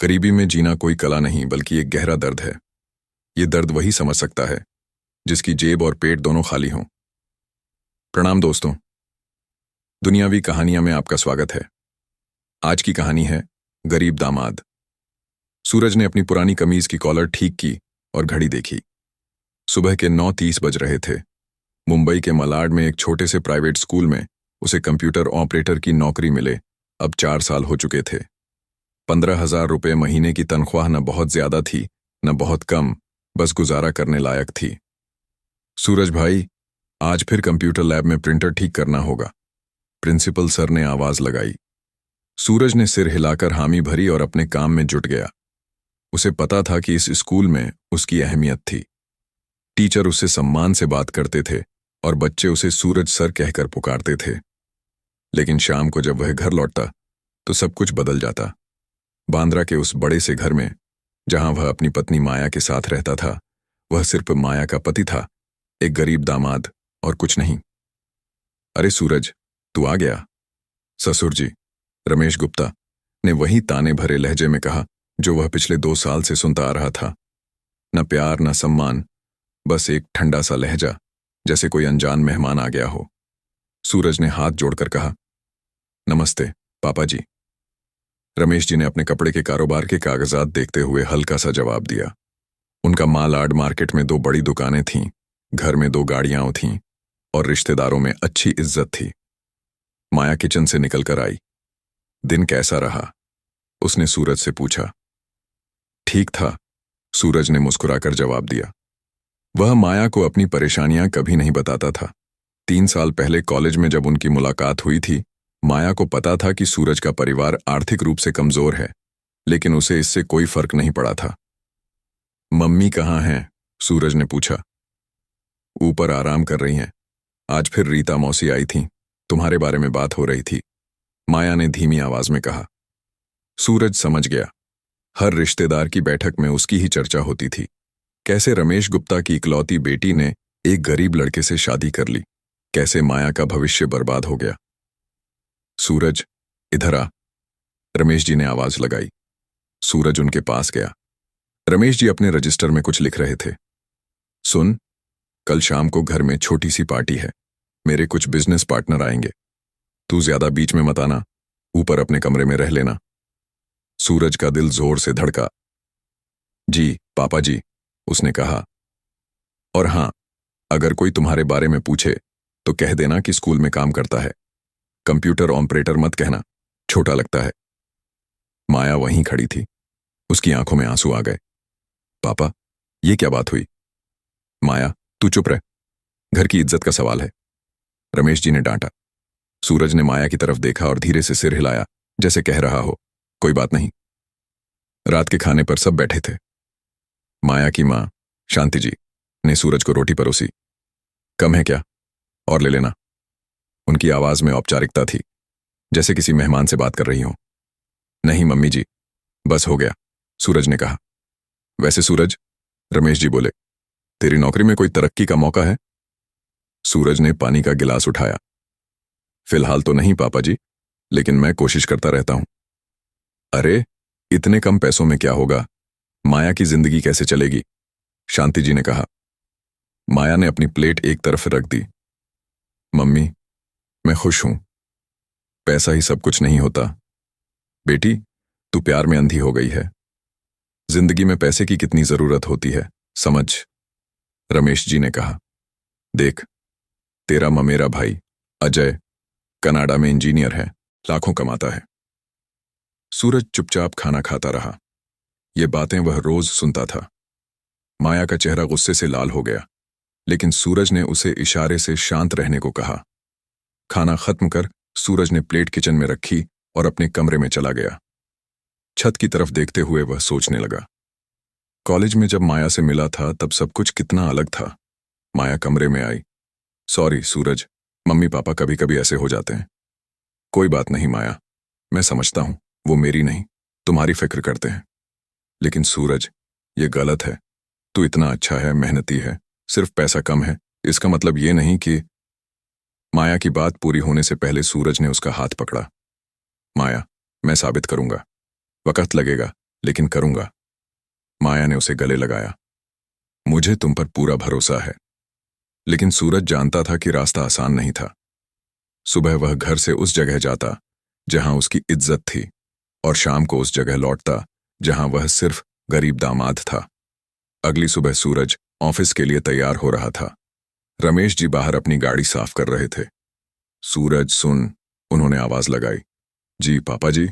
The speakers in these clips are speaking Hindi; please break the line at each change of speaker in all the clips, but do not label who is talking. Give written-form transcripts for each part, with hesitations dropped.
गरीबी में जीना कोई कला नहीं बल्कि एक गहरा दर्द है। ये दर्द वही समझ सकता है जिसकी जेब और पेट दोनों खाली हों। प्रणाम दोस्तों, दुनियावी कहानियां में आपका स्वागत है। आज की कहानी है गरीब दामाद। सूरज ने अपनी पुरानी कमीज की कॉलर ठीक की और घड़ी देखी। सुबह के 9:30 बज रहे थे। मुंबई के मलाड में एक छोटे से प्राइवेट स्कूल में उसे कंप्यूटर ऑपरेटर की नौकरी मिले अब 4 साल हो चुके थे। 15,000 रुपये महीने की तनख्वाह न बहुत ज्यादा थी न बहुत कम, बस गुजारा करने लायक थी। सूरज भाई, आज फिर कंप्यूटर लैब में प्रिंटर ठीक करना होगा, प्रिंसिपल सर ने आवाज लगाई। सूरज ने सिर हिलाकर हामी भरी और अपने काम में जुट गया। उसे पता था कि इस स्कूल में उसकी अहमियत थी। टीचर उससे सम्मान से बात करते थे और बच्चे उसे सूरज सर कहकर पुकारते थे। लेकिन शाम को जब वह घर लौटता तो सब कुछ बदल जाता। बांद्रा के उस बड़े से घर में जहां वह अपनी पत्नी माया के साथ रहता था, वह सिर्फ माया का पति था, एक गरीब दामाद और कुछ नहीं। अरे सूरज, तू आ गया। ससुर जी, रमेश गुप्ता ने वही ताने भरे लहजे में कहा जो वह पिछले 2 साल से सुनता आ रहा था। न प्यार न सम्मान, बस एक ठंडा सा लहजा, जैसे कोई अनजान मेहमान आ गया हो। सूरज ने हाथ जोड़कर कहा, नमस्ते पापा जी। रमेश जी ने अपने कपड़े के कारोबार के कागजात देखते हुए हल्का सा जवाब दिया। उनका मालाड मार्केट में 2 बड़ी दुकानें थीं, घर में 2 गाड़ियां थीं और रिश्तेदारों में अच्छी इज्जत थी। माया किचन से निकलकर आई। दिन कैसा रहा? उसने सूरज से पूछा। ठीक था, सूरज ने मुस्कुराकर जवाब दिया। वह माया को अपनी परेशानियां कभी नहीं बताता था। 3 साल पहले कॉलेज में जब उनकी मुलाकात हुई थी, माया को पता था कि सूरज का परिवार आर्थिक रूप से कमजोर है, लेकिन उसे इससे कोई फर्क नहीं पड़ा था। मम्मी कहाँ हैं? सूरज ने पूछा। ऊपर आराम कर रही हैं। आज फिर रीता मौसी आई थीं, तुम्हारे बारे में बात हो रही थी, माया ने धीमी आवाज में कहा। सूरज समझ गया। हर रिश्तेदार की बैठक में उसकी ही चर्चा होती थी। कैसे रमेश गुप्ता की इकलौती बेटी ने एक गरीब लड़के से शादी कर ली, कैसे माया का भविष्य बर्बाद हो गया। सूरज, इधर आ, रमेश जी ने आवाज लगाई। सूरज उनके पास गया। रमेश जी अपने रजिस्टर में कुछ लिख रहे थे। सुन, कल शाम को घर में छोटी सी पार्टी है, मेरे कुछ बिजनेस पार्टनर आएंगे, तू ज्यादा बीच में मत आना, ऊपर अपने कमरे में रह लेना। सूरज का दिल जोर से धड़का। जी पापा जी, उसने कहा। और हां, अगर कोई तुम्हारे बारे में पूछे तो कह देना कि स्कूल में काम करता है, कंप्यूटर ऑपरेटर मत कहना, छोटा लगता है। माया वहीं खड़ी थी, उसकी आंखों में आंसू आ गए। पापा, ये क्या बात हुई? माया, तू चुप रह, घर की इज्जत का सवाल है, रमेश जी ने डांटा। सूरज ने माया की तरफ देखा और धीरे से सिर हिलाया, जैसे कह रहा हो, कोई बात नहीं। रात के खाने पर सब बैठे थे। माया की मां शांति जी ने सूरज को रोटी परोसी। कम है क्या? और ले लेना। उनकी आवाज में औपचारिकता थी, जैसे किसी मेहमान से बात कर रही हो। नहीं मम्मी जी, बस हो गया, सूरज ने कहा। वैसे सूरज, रमेश जी बोले, तेरी नौकरी में कोई तरक्की का मौका है? सूरज ने पानी का गिलास उठाया। फिलहाल तो नहीं पापा जी, लेकिन मैं कोशिश करता रहता हूं। अरे, इतने कम पैसों में क्या होगा? माया की जिंदगी कैसे चलेगी? शांति जी ने कहा। माया ने अपनी प्लेट एक तरफ रख दी। मम्मी, मैं खुश हूं, पैसा ही सब कुछ नहीं होता। बेटी, तू प्यार में अंधी हो गई है। जिंदगी में पैसे की कितनी जरूरत होती है, समझ, रमेश जी ने कहा। देख, तेरा ममेरा भाई अजय कनाडा में इंजीनियर है, लाखों कमाता है। सूरज चुपचाप खाना खाता रहा। ये बातें वह रोज सुनता था। माया का चेहरा गुस्से से लाल हो गया, लेकिन सूरज ने उसे इशारे से शांत रहने को कहा। खाना खत्म कर सूरज ने प्लेट किचन में रखी और अपने कमरे में चला गया। छत की तरफ देखते हुए वह सोचने लगा। कॉलेज में जब माया से मिला था तब सब कुछ कितना अलग था। माया कमरे में आई। सॉरी सूरज, मम्मी पापा कभी कभी ऐसे हो जाते हैं। कोई बात नहीं माया, मैं समझता हूं, वो मेरी नहीं तुम्हारी फिक्र करते हैं। लेकिन सूरज, ये गलत है। तू इतना अच्छा है, मेहनती है, सिर्फ पैसा कम है, इसका मतलब ये नहीं कि। माया की बात पूरी होने से पहले सूरज ने उसका हाथ पकड़ा। माया, मैं साबित करूंगा, वक्त लगेगा, लेकिन करूंगा। माया ने उसे गले लगाया। मुझे तुम पर पूरा भरोसा है। लेकिन सूरज जानता था कि रास्ता आसान नहीं था। सुबह वह घर से उस जगह जाता जहां उसकी इज्जत थी, और शाम को उस जगह लौटता जहां वह सिर्फ गरीब दामाद था। अगली सुबह सूरज ऑफिस के लिए तैयार हो रहा था। रमेश जी बाहर अपनी गाड़ी साफ कर रहे थे। सूरज सुन, उन्होंने आवाज लगाई। जी पापा जी।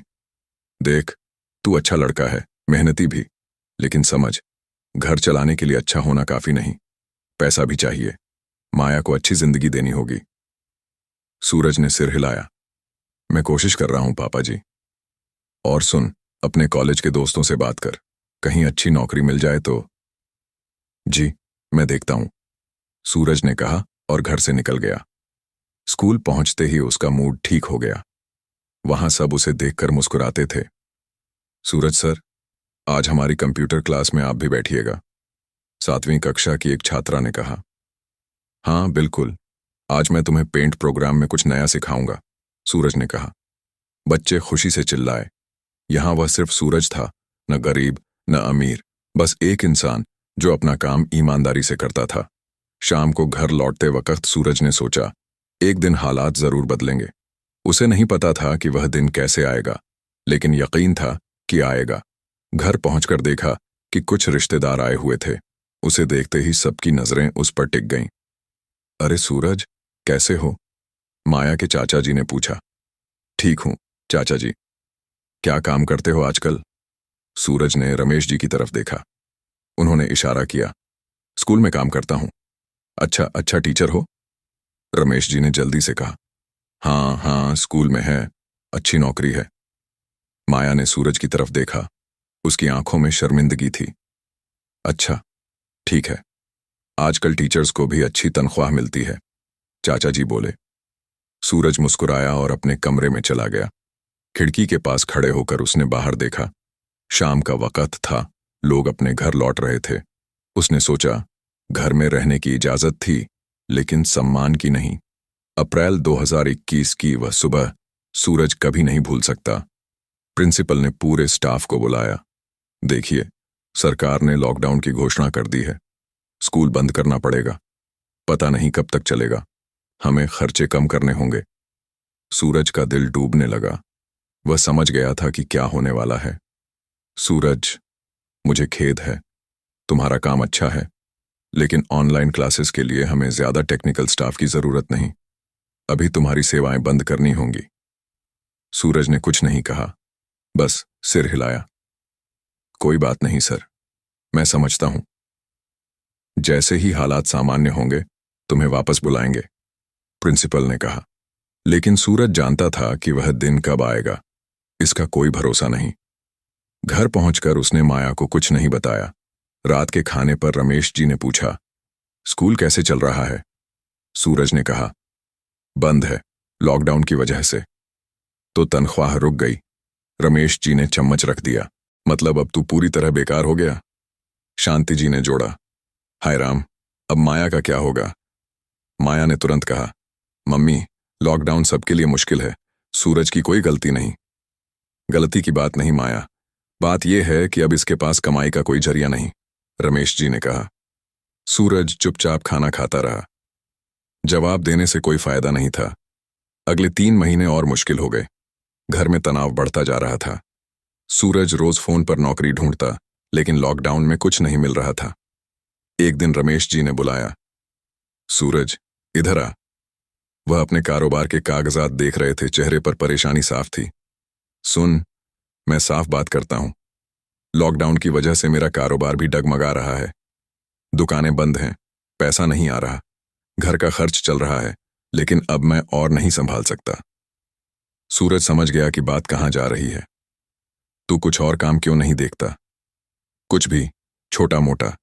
देख, तू अच्छा लड़का है, मेहनती भी, लेकिन समझ, घर चलाने के लिए अच्छा होना काफी नहीं, पैसा भी चाहिए। माया को अच्छी जिंदगी देनी होगी। सूरज ने सिर हिलाया। मैं कोशिश कर रहा हूं पापा जी। और सुन, अपने कॉलेज के दोस्तों से बात कर, कहीं अच्छी नौकरी मिल जाए तो। जी, मैं देखता हूं, सूरज ने कहा और घर से निकल गया। स्कूल पहुंचते ही उसका मूड ठीक हो गया। वहां सब उसे देखकर मुस्कुराते थे। सूरज सर, आज हमारी कंप्यूटर क्लास में आप भी बैठिएगा, 7वीं कक्षा की एक छात्रा ने कहा। हाँ बिल्कुल, आज मैं तुम्हें पेंट प्रोग्राम में कुछ नया सिखाऊंगा, सूरज ने कहा। बच्चे खुशी से चिल्लाए। यहां वह सिर्फ सूरज था, न गरीब न अमीर, बस एक इंसान जो अपना काम ईमानदारी से करता था। शाम को घर लौटते वक्त सूरज ने सोचा, एक दिन हालात जरूर बदलेंगे। उसे नहीं पता था कि वह दिन कैसे आएगा, लेकिन यकीन था कि आएगा। घर पहुंचकर देखा कि कुछ रिश्तेदार आए हुए थे। उसे देखते ही सबकी नजरें उस पर टिक गईं। अरे सूरज, कैसे हो? माया के चाचा जी ने पूछा। ठीक हूं चाचा जी। क्या काम करते हो आजकल? सूरज ने रमेश जी की तरफ देखा। उन्होंने इशारा किया। स्कूल में काम करता हूं। अच्छा अच्छा टीचर हो? रमेश जी ने जल्दी से कहा। हाँ हाँ, स्कूल में है, अच्छी नौकरी है। माया ने सूरज की तरफ देखा। उसकी आंखों में शर्मिंदगी थी। अच्छा, ठीक है, आजकल टीचर्स को भी अच्छी तनख्वाह मिलती है, चाचा जी बोले। सूरज मुस्कुराया और अपने कमरे में चला गया। खिड़की के पास खड़े होकर उसने बाहर देखा। शाम का वक्त था, लोग अपने घर लौट रहे थे। उसने सोचा, घर में रहने की इजाजत थी, लेकिन सम्मान की नहीं। अप्रैल 2021 की वह सुबह सूरज कभी नहीं भूल सकता। प्रिंसिपल ने पूरे स्टाफ को बुलाया। देखिए, सरकार ने लॉकडाउन की घोषणा कर दी है। स्कूल बंद करना पड़ेगा। पता नहीं कब तक चलेगा। हमें खर्चे कम करने होंगे। सूरज का दिल डूबने लगा। वह समझ गया था कि क्या होने वाला है। सूरज, मुझे खेद है, तुम्हारा काम अच्छा है, लेकिन ऑनलाइन क्लासेस के लिए हमें ज्यादा टेक्निकल स्टाफ की जरूरत नहीं। अभी तुम्हारी सेवाएं बंद करनी होंगी। सूरज ने कुछ नहीं कहा, बस सिर हिलाया। कोई बात नहीं सर, मैं समझता हूं। जैसे ही हालात सामान्य होंगे, तुम्हें वापस बुलाएंगे, प्रिंसिपल ने कहा। लेकिन सूरज जानता था कि वह दिन कब आएगा, इसका कोई भरोसा नहीं। घर पहुंचकर उसने माया को कुछ नहीं बताया। रात के खाने पर रमेश जी ने पूछा, स्कूल कैसे चल रहा है? सूरज ने कहा, बंद है, लॉकडाउन की वजह से। तो तनख्वाह रुक गई। रमेश जी ने चम्मच रख दिया। मतलब अब तू पूरी तरह बेकार हो गया? शांति जी ने जोड़ा। हाय राम, अब माया का क्या होगा? माया ने तुरंत कहा, मम्मी, लॉकडाउन सबके लिए मुश्किल है, सूरज की कोई गलती नहीं। गलती की बात नहीं माया, बात यह है कि अब इसके पास कमाई का कोई जरिया नहीं, रमेश जी ने कहा। सूरज चुपचाप खाना खाता रहा। जवाब देने से कोई फायदा नहीं था। अगले 3 महीने और मुश्किल हो गए। घर में तनाव बढ़ता जा रहा था। सूरज रोज फोन पर नौकरी ढूंढता, लेकिन लॉकडाउन में कुछ नहीं मिल रहा था। एक दिन रमेश जी ने बुलाया, सूरज इधर आ। वह अपने कारोबार के कागजात देख रहे थे, चेहरे पर परेशानी साफ थी। सुन, मैं साफ बात करता हूं, लॉकडाउन की वजह से मेरा कारोबार भी डगमगा रहा है। दुकानें बंद हैं, पैसा नहीं आ रहा, घर का खर्च चल रहा है, लेकिन अब मैं और नहीं संभाल सकता। सूरज समझ गया कि बात कहां जा रही है। तू कुछ और काम क्यों नहीं देखता? कुछ भी, छोटा मोटा,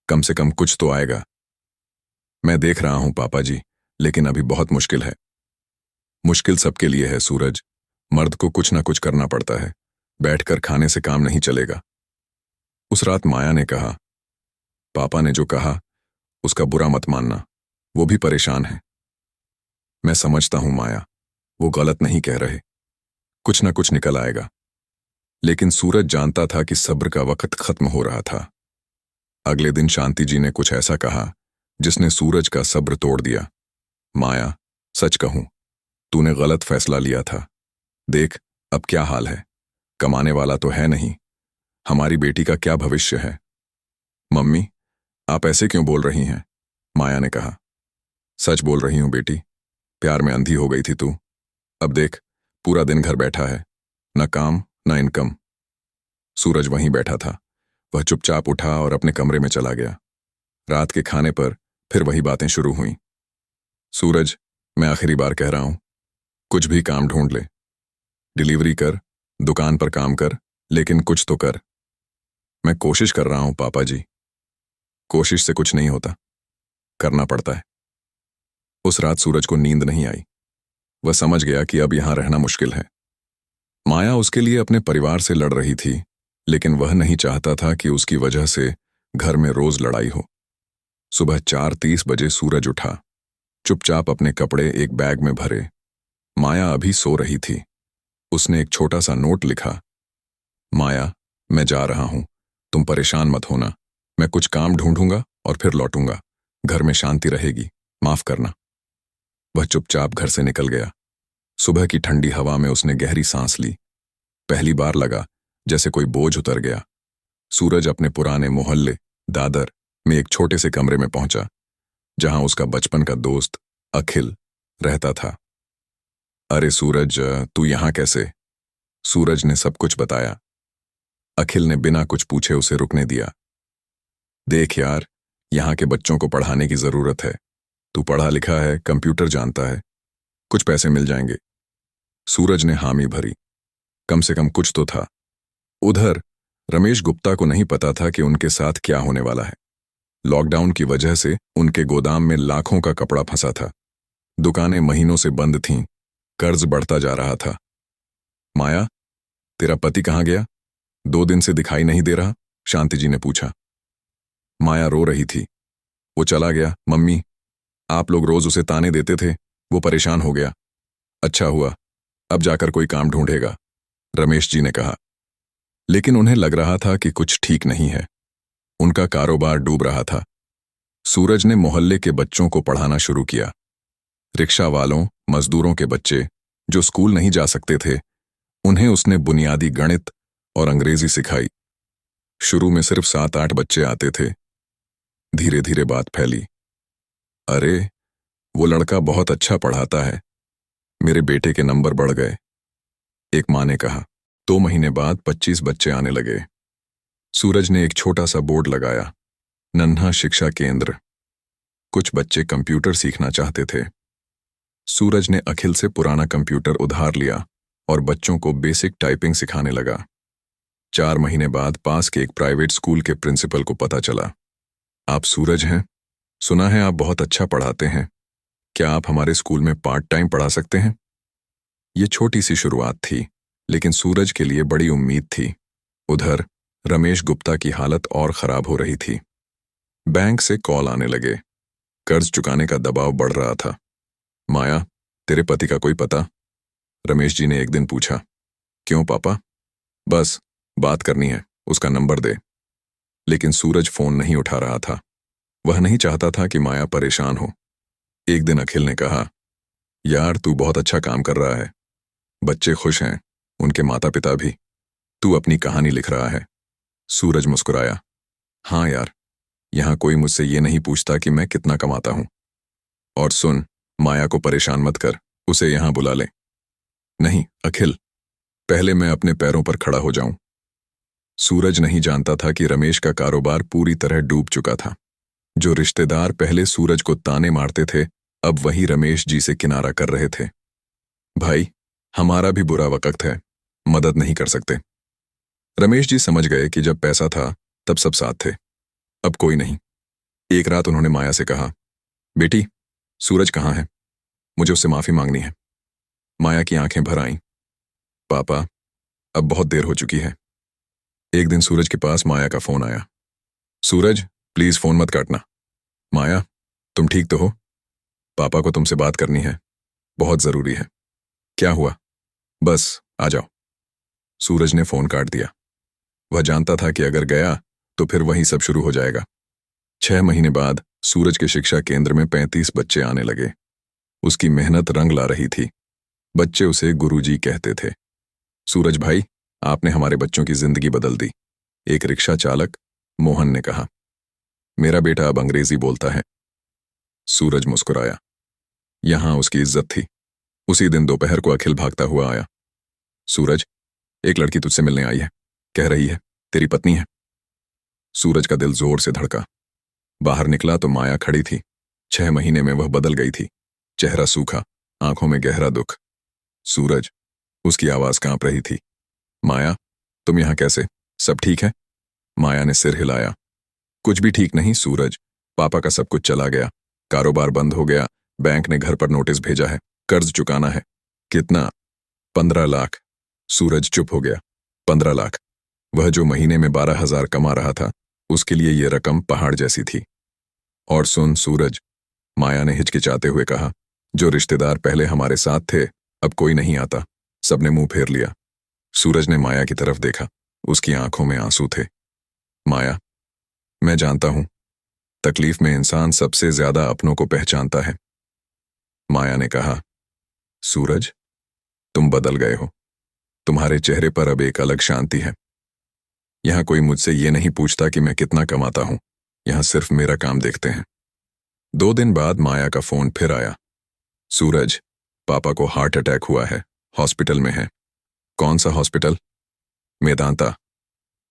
कम से कम कुछ तो आएगा। मैं देख रहा हूं पापा जी, लेकिन अभी बहुत मुश्किल है। मुश्किल सबके लिए है सूरज, मर्द को कुछ ना कुछ करना पड़ता है, बैठकर खाने से काम नहीं चलेगा। उस रात माया ने कहा, पापा ने जो कहा उसका बुरा मत मानना, वो भी परेशान है। मैं समझता हूं माया, वो गलत नहीं कह रहे, कुछ ना कुछ निकल आएगा। लेकिन सूरज जानता था कि सब्र का वक्त खत्म हो रहा था। अगले दिन शांति जी ने कुछ ऐसा कहा जिसने सूरज का सब्र तोड़ दिया। माया, सच कहूं, तूने गलत फैसला लिया था। देख अब क्या हाल है। कमाने वाला तो है नहीं, हमारी बेटी का क्या भविष्य है। मम्मी, आप ऐसे क्यों बोल रही हैं? माया ने कहा। सच बोल रही हूं बेटी, प्यार में अंधी हो गई थी तू। अब देख, पूरा दिन घर बैठा है, न काम न इनकम। सूरज वहीं बैठा था। वह चुपचाप उठा और अपने कमरे में चला गया। रात के खाने पर फिर वही बातें शुरू हुईं। सूरज, मैं आखिरी बार कह रहा हूं, कुछ भी काम ढूंढ ले, डिलीवरी कर, दुकान पर काम कर, लेकिन कुछ तो कर। मैं कोशिश कर रहा हूं पापा जी। कोशिश से कुछ नहीं होता, करना पड़ता है। उस रात सूरज को नींद नहीं आई। वह समझ गया कि अब यहां रहना मुश्किल है। माया उसके लिए अपने परिवार से लड़ रही थी, लेकिन वह नहीं चाहता था कि उसकी वजह से घर में रोज लड़ाई हो। सुबह 4:30 बजे सूरज उठा, चुपचाप अपने कपड़े एक बैग में भरे। माया अभी सो रही थी। उसने एक छोटा सा नोट लिखा। माया, मैं जा रहा हूं, तुम परेशान मत होना। मैं कुछ काम ढूंढूंगा और फिर लौटूंगा। घर में शांति रहेगी, माफ करना। वह चुपचाप घर से निकल गया। सुबह की ठंडी हवा में उसने गहरी सांस ली। पहली बार लगा जैसे कोई बोझ उतर गया। सूरज अपने पुराने मोहल्ले दादर में एक छोटे से कमरे में पहुंचा, जहां उसका बचपन का दोस्त अखिल रहता था। अरे सूरज, तू यहां कैसे? सूरज ने सब कुछ बताया। अखिल ने बिना कुछ पूछे उसे रुकने दिया। देख यार, यहाँ के बच्चों को पढ़ाने की जरूरत है। तू पढ़ा लिखा है, कंप्यूटर जानता है, कुछ पैसे मिल जाएंगे। सूरज ने हामी भरी। कम से कम कुछ तो था। उधर रमेश गुप्ता को नहीं पता था कि उनके साथ क्या होने वाला है। लॉकडाउन की वजह से उनके गोदाम में लाखों का कपड़ा फंसा था। दुकानें महीनों से बंद थीं, कर्ज बढ़ता जा रहा था। माया, तेरा पति कहाँ गया? 2 दिन से दिखाई नहीं दे रहा, शांति जी ने पूछा। माया रो रही थी। वो चला गया मम्मी, आप लोग रोज उसे ताने देते थे, वो परेशान हो गया। अच्छा हुआ, अब जाकर कोई काम ढूंढेगा, रमेश जी ने कहा। लेकिन उन्हें लग रहा था कि कुछ ठीक नहीं है। उनका कारोबार डूब रहा था। सूरज ने मोहल्ले के बच्चों को पढ़ाना शुरू किया। रिक्शा वालों, मजदूरों के बच्चे जो स्कूल नहीं जा सकते थे, उन्हें उसने बुनियादी गणित और अंग्रेजी सिखाई। शुरू में सिर्फ 7-8 बच्चे आते थे। धीरे धीरे बात फैली। अरे, वो लड़का बहुत अच्छा पढ़ाता है, मेरे बेटे के नंबर बढ़ गए, एक माँ ने कहा। 2 महीने बाद 25 बच्चे आने लगे। सूरज ने एक छोटा सा बोर्ड लगाया, नन्हा शिक्षा केंद्र। कुछ बच्चे कंप्यूटर सीखना चाहते थे। सूरज ने अखिल से पुराना कंप्यूटर उधार लिया और बच्चों को बेसिक टाइपिंग सिखाने लगा। 4 महीने बाद पास के एक प्राइवेट स्कूल के प्रिंसिपल को पता चला। आप सूरज हैं? सुना है आप बहुत अच्छा पढ़ाते हैं। क्या आप हमारे स्कूल में पार्ट टाइम पढ़ा सकते हैं? ये छोटी सी शुरुआत थी, लेकिन सूरज के लिए बड़ी उम्मीद थी। उधर रमेश गुप्ता की हालत और खराब हो रही थी। बैंक से कॉल आने लगे। कर्ज चुकाने का दबाव बढ़ रहा था। माया, तेरे पति का कोई पता? रमेश जी ने एक दिन पूछा। क्यों पापा? बस बात करनी है, उसका नंबर दे। लेकिन सूरज फोन नहीं उठा रहा था। वह नहीं चाहता था कि माया परेशान हो। एक दिन अखिल ने कहा, यार तू बहुत अच्छा काम कर रहा है, बच्चे खुश हैं, उनके माता पिता भी। तू अपनी कहानी लिख रहा है। सूरज मुस्कुराया। हाँ यार, यहां कोई मुझसे ये नहीं पूछता कि मैं कितना कमाता हूं। और सुन, माया को परेशान मत कर, उसे यहां बुला ले। नहीं अखिल, पहले मैं अपने पैरों पर खड़ा हो जाऊं। सूरज नहीं जानता था कि रमेश का कारोबार पूरी तरह डूब चुका था। जो रिश्तेदार पहले सूरज को ताने मारते थे, अब वही रमेश जी से किनारा कर रहे थे। भाई, हमारा भी बुरा वक्त है, मदद नहीं कर सकते। रमेश जी समझ गए कि जब पैसा था तब सब साथ थे, अब कोई नहीं। एक रात उन्होंने माया से कहा, बेटी, सूरज कहाँ है? मुझे उससे माफी मांगनी है। माया की आंखें भर आईं। पापा, अब बहुत देर हो चुकी है। एक दिन सूरज के पास माया का फोन आया। सूरज, प्लीज फोन मत काटना। माया, तुम ठीक तो हो? पापा को तुमसे बात करनी है, बहुत जरूरी है। क्या हुआ? बस आ जाओ। सूरज ने फोन काट दिया। वह जानता था कि अगर गया तो फिर वहीं सब शुरू हो जाएगा। 6 महीने बाद सूरज के शिक्षा केंद्र में 35 बच्चे आने लगे। उसकी मेहनत रंग ला रही थी। बच्चे उसे गुरुजी कहते थे। सूरज भाई, आपने हमारे बच्चों की जिंदगी बदल दी, एक रिक्शा चालक मोहन ने कहा। मेरा बेटा अब अंग्रेजी बोलता है। सूरज मुस्कुराया। यहां उसकी इज्जत थी। उसी दिन दोपहर को अखिल भागता हुआ आया। सूरज, एक लड़की तुझसे मिलने आई है, कह रही है तेरी पत्नी है। सूरज का दिल जोर से धड़का। बाहर निकला तो माया खड़ी थी। 6 महीने में वह बदल गई थी। चेहरा सूखा, आंखों में गहरा दुख। सूरज, उसकी आवाज कांप रही थी। माया, तुम यहां कैसे? सब ठीक है? माया ने सिर हिलाया। कुछ भी ठीक नहीं सूरज। पापा का सब कुछ चला गया, कारोबार बंद हो गया, बैंक ने घर पर नोटिस भेजा है, कर्ज चुकाना है। कितना? 15 लाख। सूरज चुप हो गया। 15 लाख? वह जो महीने में 12,000 कमा रहा था, उसके लिए यह रकम पहाड़ जैसी थी। और सुन सूरज, माया ने हिचकिचाते हुए कहा, जो रिश्तेदार पहले हमारे साथ थे अब कोई नहीं आता, सबने मुंह फेर लिया। सूरज ने माया की तरफ देखा। उसकी आंखों में आंसू थे। माया, मैं जानता हूं, तकलीफ में इंसान सबसे ज्यादा अपनों को पहचानता है। माया ने कहा, सूरज, तुम बदल गए हो। तुम्हारे चेहरे पर अब एक अलग शांति है। यहां कोई मुझसे ये नहीं पूछता कि मैं कितना कमाता हूं, यहां सिर्फ मेरा काम देखते हैं। 2 दिन बाद माया का फोन फिर आया। सूरज, पापा को हार्ट अटैक हुआ है, हॉस्पिटल में है। कौन सा हॉस्पिटल? मेदांता।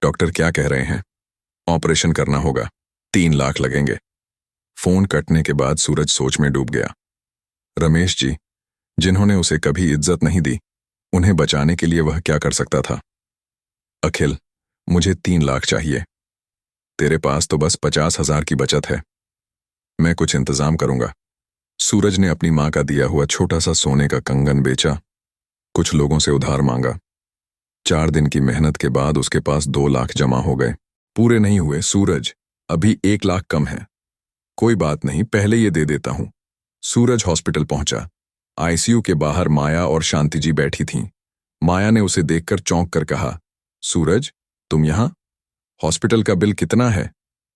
डॉक्टर क्या कह रहे हैं? ऑपरेशन करना होगा, 3 लाख लगेंगे। फोन कटने के बाद सूरज सोच में डूब गया। रमेश जी, जिन्होंने उसे कभी इज्जत नहीं दी, उन्हें बचाने के लिए वह क्या कर सकता था? अखिल, मुझे 3 लाख चाहिए। तेरे पास तो बस 50,000 की बचत है। मैं कुछ इंतजाम करूंगा। सूरज ने अपनी मां का दिया हुआ छोटा सा सोने का कंगन बेचा, कुछ लोगों से उधार मांगा। 4 दिन की मेहनत के बाद उसके पास 2 लाख जमा हो गए। पूरे नहीं हुए सूरज, अभी 1 लाख कम है। कोई बात नहीं, पहले ये दे देता हूं। सूरज हॉस्पिटल पहुंचा। आईसीयू के बाहर माया और शांति जी बैठी थीं। माया ने उसे देखकर चौंक कर कहा, सूरज, तुम यहां? हॉस्पिटल का बिल कितना है?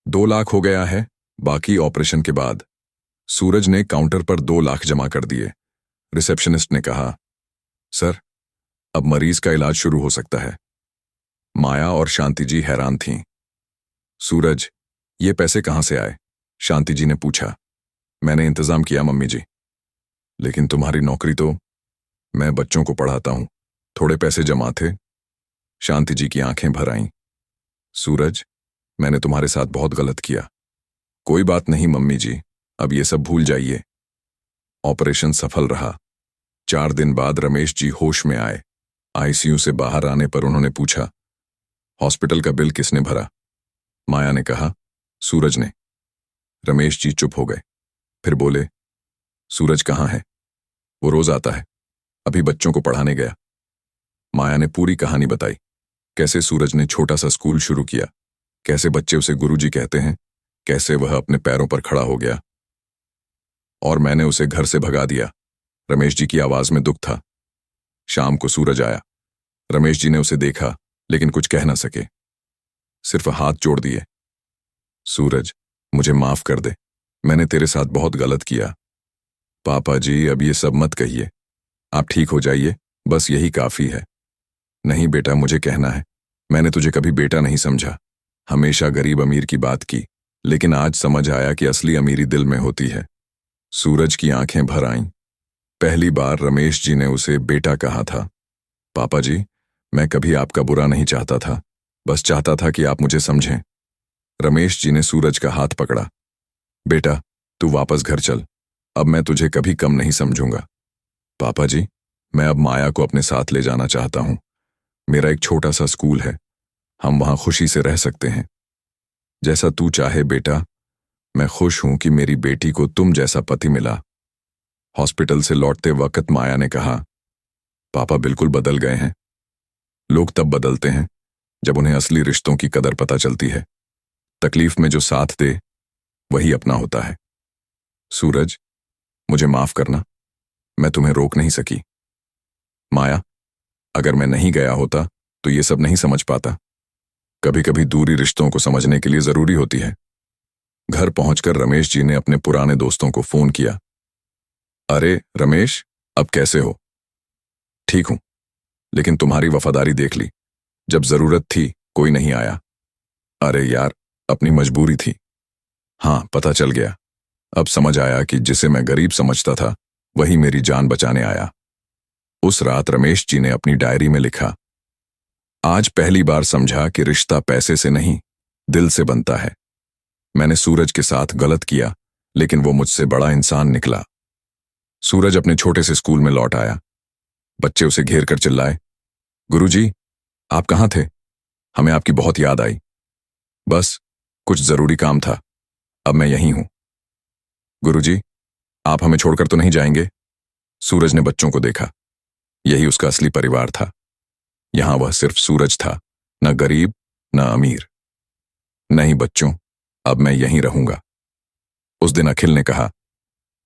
2 लाख हो गया है, बाकी ऑपरेशन के बाद। सूरज ने काउंटर पर 2 लाख जमा कर दिए। रिसेप्शनिस्ट ने कहा, सर, अब मरीज का इलाज शुरू हो सकता है। माया और शांति जी हैरान थीं। सूरज, ये पैसे कहां से आए? शांति जी ने पूछा। मैंने इंतजाम किया मम्मी जी। लेकिन तुम्हारी नौकरी तो? मैं बच्चों को पढ़ाता हूं, थोड़े पैसे जमा थे। शांति जी की आंखें भर आईं। सूरज, मैंने तुम्हारे साथ बहुत गलत किया। कोई बात नहीं मम्मी जी, अब ये सब भूल जाइए। ऑपरेशन सफल रहा। 4 दिन बाद रमेश जी होश में आए। आईसीयू से बाहर आने पर उन्होंने पूछा, हॉस्पिटल का बिल किसने भरा? माया ने कहा, सूरज ने। रमेश जी चुप हो गए, फिर बोले, सूरज कहाँ है? वो रोज आता है, अभी बच्चों को पढ़ाने गया। माया ने पूरी कहानी बताई, कैसे सूरज ने छोटा सा स्कूल शुरू किया, कैसे बच्चे उसे गुरुजी कहते हैं, कैसे वह अपने पैरों पर खड़ा हो गया। और मैंने उसे घर से भगा दिया। रमेश जी की आवाज में दुख था। शाम को सूरज आया। रमेश जी ने उसे देखा, लेकिन कुछ कह ना सके, सिर्फ हाथ जोड़ दिए। सूरज, मुझे माफ कर दे, मैंने तेरे साथ बहुत गलत किया। पापा जी, अब ये सब मत कहिए, आप ठीक हो जाइए, बस यही काफी है। नहीं बेटा, मुझे कहना है, मैंने तुझे कभी बेटा नहीं समझा, हमेशा गरीब अमीर की बात की, लेकिन आज समझ आया कि असली अमीरी दिल में होती है। सूरज की आंखें भर आईं। पहली बार रमेश जी ने उसे बेटा कहा था। पापा जी, मैं कभी आपका बुरा नहीं चाहता था, बस चाहता था कि आप मुझे समझें। रमेश जी ने सूरज का हाथ पकड़ा। बेटा, तू वापस घर चल, अब मैं तुझे कभी कम नहीं समझूंगा। पापा जी, मैं अब माया को अपने साथ ले जाना चाहता हूं। मेरा एक छोटा सा स्कूल है, हम वहां खुशी से रह सकते हैं। जैसा तू चाहे बेटा, मैं खुश हूं कि मेरी बेटी को तुम जैसा पति मिला। हॉस्पिटल से लौटते वक्त माया ने कहा, पापा बिल्कुल बदल गए हैं। लोग तब बदलते हैं जब उन्हें असली रिश्तों की कदर पता चलती है। तकलीफ में जो साथ दे वही अपना होता है। सूरज, मुझे माफ करना, मैं तुम्हें रोक नहीं सकी। माया, अगर मैं नहीं गया होता तो तो ये सब नहीं समझ पाता। कभी कभी दूरी रिश्तों को समझने के लिए जरूरी होती है। घर पहुंचकर रमेश जी ने अपने पुराने दोस्तों को फोन किया। अरे रमेश, अब कैसे हो? ठीक हूं, लेकिन तुम्हारी वफादारी देख ली। जब जरूरत थी कोई नहीं आया। अरे यार, अपनी मजबूरी थी। हाँ, पता चल गया। अब समझ आया कि जिसे मैं गरीब समझता था वही मेरी जान बचाने आया। उस रात रमेश जी ने अपनी डायरी में लिखा, आज पहली बार समझा कि रिश्ता पैसे से नहीं, दिल से बनता है। मैंने सूरज के साथ गलत किया, लेकिन वो मुझसे बड़ा इंसान निकला। सूरज अपने छोटे से स्कूल में लौट आया। बच्चे उसे घेर कर चिल्लाए, गुरुजी, आप कहाँ थे? हमें आपकी बहुत याद आई। बस कुछ जरूरी काम था, अब मैं यहीं हूं। गुरुजी, आप हमें छोड़कर तो नहीं जाएंगे? सूरज ने बच्चों को देखा। यही उसका असली परिवार था। यहां वह सिर्फ सूरज था, न गरीब न अमीर। नहीं बच्चों, अब मैं यहीं रहूंगा। उस दिन अखिल ने कहा,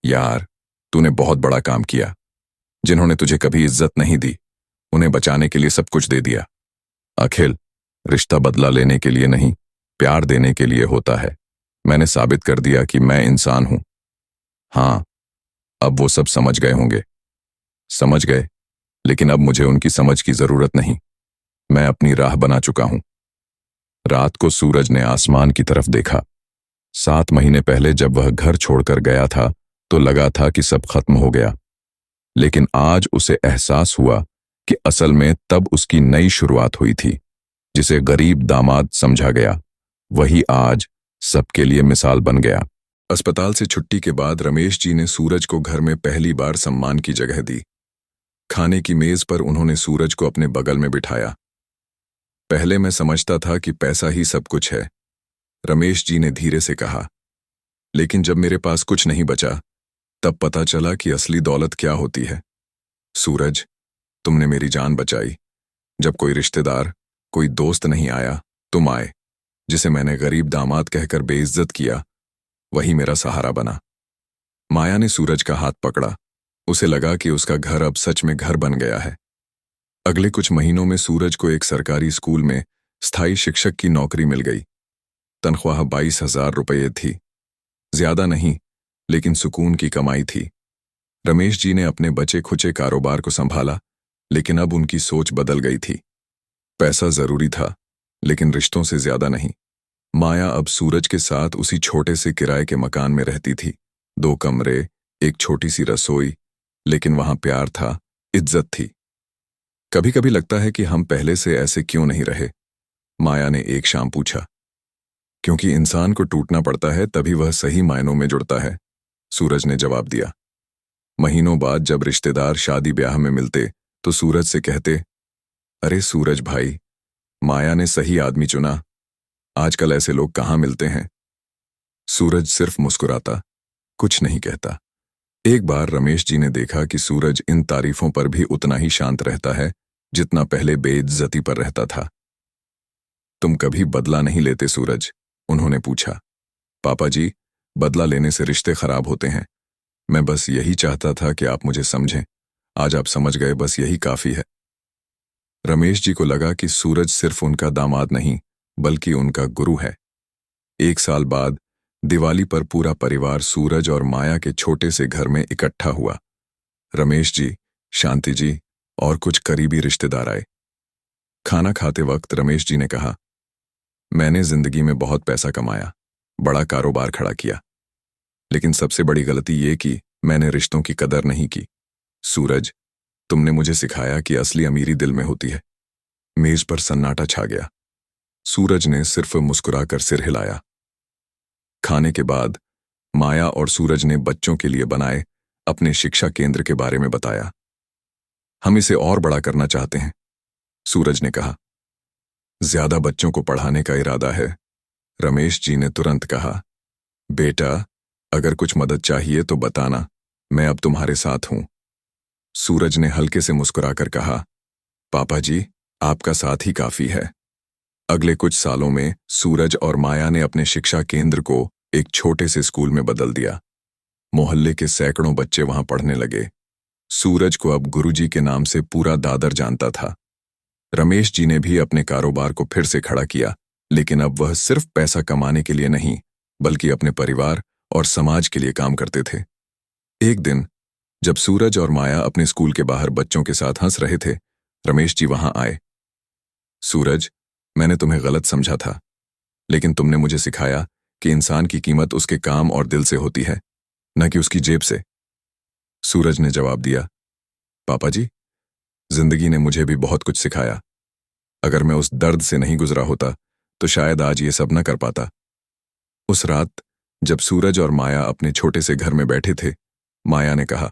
यार, तूने बहुत बड़ा काम किया। जिन्होंने तुझे कभी इज्जत नहीं दी, उन्हें बचाने के लिए सब कुछ दे दिया। अखिल, रिश्ता बदला लेने के लिए नहीं, प्यार देने के लिए होता है। मैंने साबित कर दिया कि मैं इंसान हूं। हाँ, अब वो सब समझ गए होंगे। समझ गए, लेकिन अब मुझे उनकी समझ की जरूरत नहीं। मैं अपनी राह बना चुका हूं। रात को सूरज ने आसमान की तरफ देखा। 7 महीने पहले जब वह घर छोड़कर गया था तो लगा था कि सब खत्म हो गया, लेकिन आज उसे एहसास हुआ कि असल में तब उसकी नई शुरुआत हुई थी। जिसे गरीब दामाद समझा गया, वही आज सबके लिए मिसाल बन गया। अस्पताल से छुट्टी के बाद रमेश जी ने सूरज को घर में पहली बार सम्मान की जगह दी। खाने की मेज पर उन्होंने सूरज को अपने बगल में बिठाया। पहले मैं समझता था कि पैसा ही सब कुछ है, रमेश जी ने धीरे से कहा, लेकिन जब मेरे पास कुछ नहीं बचा तब पता चला कि असली दौलत क्या होती है। सूरज, तुमने मेरी जान बचाई। जब कोई रिश्तेदार, कोई दोस्त नहीं आया, तुम आए। जिसे मैंने गरीब दामाद कहकर बेइज्जत किया, वही मेरा सहारा बना। माया ने सूरज का हाथ पकड़ा। उसे लगा कि उसका घर अब सच में घर बन गया है। अगले कुछ महीनों में सूरज को एक सरकारी स्कूल में स्थायी शिक्षक की नौकरी मिल गई। तनख्वाह 22,000 रुपये थी। ज्यादा नहीं, लेकिन सुकून की कमाई थी। रमेश जी ने अपने बचे खुचे कारोबार को संभाला, लेकिन अब उनकी सोच बदल गई थी। पैसा जरूरी था, लेकिन रिश्तों से ज्यादा नहीं। माया अब सूरज के साथ उसी छोटे से किराए के मकान में रहती थी। 2 कमरे, एक छोटी सी रसोई, लेकिन वहां प्यार था, इज्जत थी। कभी कभी लगता है कि हम पहले से ऐसे क्यों नहीं रहे, माया ने एक शाम पूछा। क्योंकि इंसान को टूटना पड़ता है, तभी वह सही मायनों में जुड़ता है, सूरज ने जवाब दिया। महीनों बाद जब रिश्तेदार शादी ब्याह में मिलते तो सूरज से कहते, अरे सूरज भाई, माया ने सही आदमी चुना। आजकल ऐसे लोग कहाँ मिलते हैं। सूरज सिर्फ मुस्कुराता, कुछ नहीं कहता। एक बार रमेश जी ने देखा कि सूरज इन तारीफों पर भी उतना ही शांत रहता है जितना पहले बेइज्जती पर रहता था। तुम कभी बदला नहीं लेते सूरज? उन्होंने पूछा। पापा जी, बदला लेने से रिश्ते खराब होते हैं। मैं बस यही चाहता था कि आप मुझे समझें। आज आप समझ गए, बस यही काफी है। रमेश जी को लगा कि सूरज सिर्फ उनका दामाद नहीं, बल्कि उनका गुरु है। 1 साल बाद दिवाली पर पूरा परिवार सूरज और माया के छोटे से घर में इकट्ठा हुआ। रमेश जी, शांति जी और कुछ करीबी रिश्तेदार आए। खाना खाते वक्त रमेश जी ने कहा, मैंने जिंदगी में बहुत पैसा कमाया, बड़ा कारोबार खड़ा किया, लेकिन सबसे बड़ी गलती ये की मैंने रिश्तों की कदर नहीं की। सूरज, तुमने मुझे सिखाया कि असली अमीरी दिल में होती है। मेज पर सन्नाटा छा गया। सूरज ने सिर्फ मुस्कुराकर सिर हिलाया। खाने के बाद माया और सूरज ने बच्चों के लिए बनाए अपने शिक्षा केंद्र के बारे में बताया। हम इसे और बड़ा करना चाहते हैं, सूरज ने कहा। ज्यादा बच्चों को पढ़ाने का इरादा है, रमेश जी ने तुरंत कहा। बेटा, अगर कुछ मदद चाहिए तो बताना, मैं अब तुम्हारे साथ हूं। सूरज ने हल्के से मुस्कुराकर कहा, पापा जी, आपका साथ ही काफी है। अगले कुछ सालों में सूरज और माया ने अपने शिक्षा केंद्र को एक छोटे से स्कूल में बदल दिया। मोहल्ले के सैकड़ों बच्चे वहां पढ़ने लगे। सूरज को अब गुरुजी के नाम से पूरा दादर जानता था। रमेश जी ने भी अपने कारोबार को फिर से खड़ा किया, लेकिन अब वह सिर्फ पैसा कमाने के लिए नहीं, बल्कि अपने परिवार और समाज के लिए काम करते थे। एक दिन जब सूरज और माया अपने स्कूल के बाहर बच्चों के साथ हंस रहे थे, रमेश जी वहां आए। सूरज, मैंने तुम्हें गलत समझा था, लेकिन तुमने मुझे सिखाया कि इंसान की कीमत उसके काम और दिल से होती है, न कि उसकी जेब से। सूरज ने जवाब दिया, पापा जी, जिंदगी ने मुझे भी बहुत कुछ सिखाया। अगर मैं उस दर्द से नहीं गुजरा होता तो शायद आज ये सब न कर पाता। उस रात जब सूरज और माया अपने छोटे से घर में बैठे थे, माया ने कहा,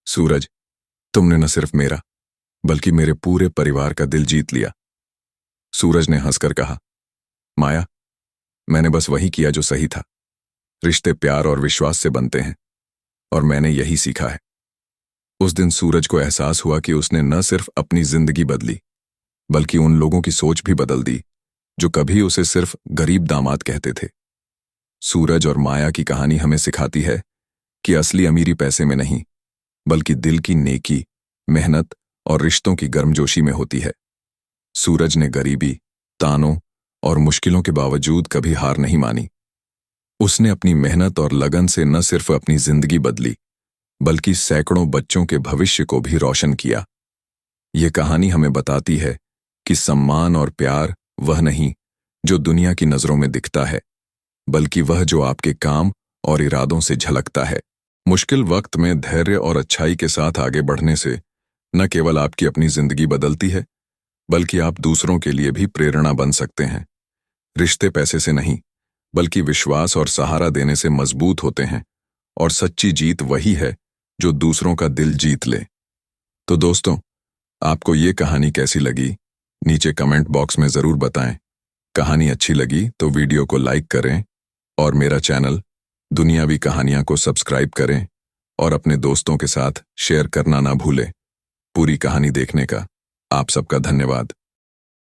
सूरज, तुमने न सिर्फ मेरा बल्कि मेरे पूरे परिवार का दिल जीत लिया। सूरज ने हंसकर कहा, माया, मैंने बस वही किया जो सही था। रिश्ते प्यार और विश्वास से बनते हैं, और मैंने यही सीखा है। उस दिन सूरज को एहसास हुआ कि उसने न सिर्फ अपनी जिंदगी बदली, बल्कि उन लोगों की सोच भी बदल दी जो कभी उसे सिर्फ गरीब दामाद कहते थे। सूरज और माया की कहानी हमें सिखाती है कि असली अमीरी पैसे में नहीं, बल्कि दिल की नेकी, मेहनत और रिश्तों की गर्मजोशी में होती है। सूरज ने गरीबी, तानों और मुश्किलों के बावजूद कभी हार नहीं मानी। उसने अपनी मेहनत और लगन से न सिर्फ अपनी जिंदगी बदली, बल्कि सैकड़ों बच्चों के भविष्य को भी रोशन किया। ये कहानी हमें बताती है कि सम्मान और प्यार वह नहीं जो दुनिया की नजरों में दिखता है, बल्कि वह जो आपके काम और इरादों से झलकता है। मुश्किल वक्त में धैर्य और अच्छाई के साथ आगे बढ़ने से न केवल आपकी अपनी जिंदगी बदलती है, बल्कि आप दूसरों के लिए भी प्रेरणा बन सकते हैं। रिश्ते पैसे से नहीं, बल्कि विश्वास और सहारा देने से मजबूत होते हैं, और सच्ची जीत वही है जो दूसरों का दिल जीत ले। तो दोस्तों, आपको ये कहानी कैसी लगी, नीचे कमेंट बॉक्स में जरूर बताएं। कहानी अच्छी लगी तो वीडियो को लाइक करें और मेरा चैनल दुनियावी कहानियां को सब्सक्राइब करें और अपने दोस्तों के साथ शेयर करना ना भूलें। पूरी कहानी देखने का आप सबका धन्यवाद।